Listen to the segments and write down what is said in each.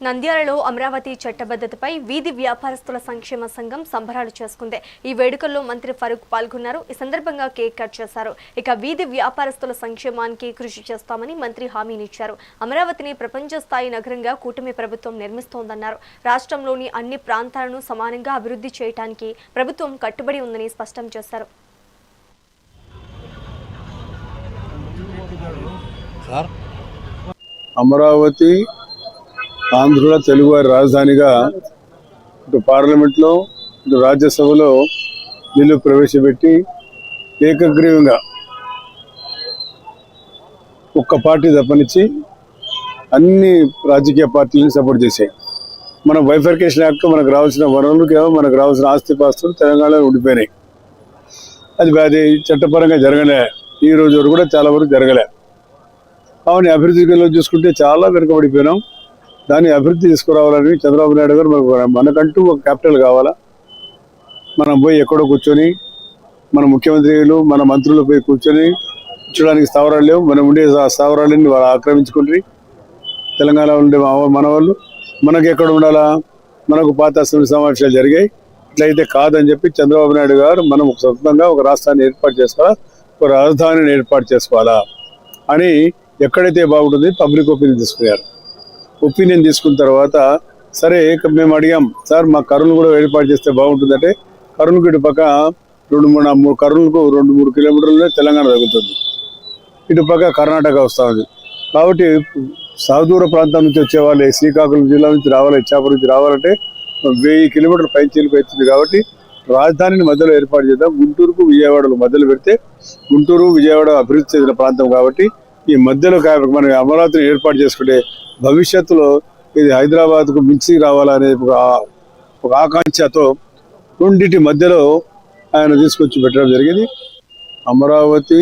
నంద్యాలలో అమరావతి చట్టబద్ధతపై వీధి వ్యాపారస్తుల సంక్షేమ సంఘం సంబరాలు చేసుకుంది. ఈ వేడుకల్లో మంత్రి ఫరూక్ పాల్గొన్నారు. ఈ సందర్భంగా కేక్ కట్ చేశారు. ఇక వీధి వ్యాపారస్తుల సంక్షేమానికి కృషి చేస్తామని మంత్రి హామీనిచ్చారు. అమరావతిని ప్రపంచ స్థాయి నగరంగా కూటమి ప్రభుత్వం నిర్మిస్తోందన్నారు. రాష్ట్రంలోని అన్ని ప్రాంతాలను సమానంగా అభివృద్ధి చేయడానికి ప్రభుత్వం కట్టుబడి ఉందని స్పష్టం చేశారు. అమరావతి ఆంధ్రుల తెలుగువారి రాజధానిగా ఇటు పార్లమెంట్లో ఇటు రాజ్యసభలో బిల్లు ప్రవేశపెట్టి ఏకగ్రీవంగా ఒక్క పార్టీ తప్పనిచ్చి అన్ని రాజకీయ పార్టీలను సపోర్ట్ చేశాయి. మన బైఫర్కేషన్ యాక్ట్ మనకు రావాల్సిన వనరులు మనకు రావాల్సిన ఆస్తిపాస్తులు తెలంగాణలో ఉండిపోయినాయి. అది చట్టపరంగా జరగలే. ఈ రోజు వరకు కూడా చాలా వరకు జరగలే. అవును, అభివృద్ధిలో చూసుకుంటే చాలా వెనుకబడిపోయినాం. దాన్ని అభివృద్ధి తీసుకురావాలని చంద్రబాబు నాయుడు గారు మనకంటూ ఒక క్యాపిటల్ కావాలా. మనం పోయి ఎక్కడో కూర్చొని మన ముఖ్యమంత్రులు మన మంత్రులు పోయి కూర్చొని కూర్చోడానికి స్థావరాలు లేవు. మనం ఉండే స్థావరాలన్నీ వాళ్ళు ఆక్రమించుకుంటారు. తెలంగాణలో ఉండే మన వాళ్ళు మనకు ఎక్కడ ఉండాలా? మనకు పాత అసెంబ్లీ సమావేశాలు జరిగాయి. ఇట్లయితే కాదని చెప్పి చంద్రబాబు నాయుడు గారు మనం సొంతంగా ఒక రాష్ట్రాన్ని ఏర్పాటు చేసుకోవాలా, ఒక రాజధానిని ఏర్పాటు చేసుకోవాలా అని ఎక్కడైతే బాగుంటుంది పబ్లిక్ ఒపీనియన్ తీసుకున్నారు. ఒపీనియన్ తీసుకున్న తర్వాత సరే మేము అడిగాం, సార్ మా కర్నూలు కూడా ఏర్పాటు చేస్తే బాగుంటుందంటే కర్నూలుకి ఇటు పక్క 2-3 కర్నూలుకు 2-3 కిలోమీటర్లనే తెలంగాణ తగ్గుతుంది. ఇటు పక్క కర్ణాటక వస్తూ ఉంది. కాబట్టి సాదూర ప్రాంతం నుంచి వచ్చేవాళ్ళు శ్రీకాకుళం జిల్లా నుంచి రావాలి, ఇచ్చాపురం నుంచి రావాలంటే 1000 కిలోమీటర్ల పైచీలకు అవుతుంది. కాబట్టి రాజధానిని మధ్యలో ఏర్పాటు చేద్దాం. గుంటూరుకు విజయవాడలో మధ్యలో పెడితే గుంటూరు విజయవాడ అభివృద్ధి చెందిన ప్రాంతం కాబట్టి ఈ మధ్యలో మనం అమరావతిని ఏర్పాటు చేసుకుంటే భవిష్యత్తులో ఇది హైదరాబాద్కు మించి రావాలనే ఒక ఆకాంక్షతో రెండింటి మధ్యలో ఆయన తీసుకొచ్చి పెట్టడం జరిగింది. అమరావతి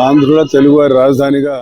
ఆంధ్రుల తెలుగువారి రాజధానిగా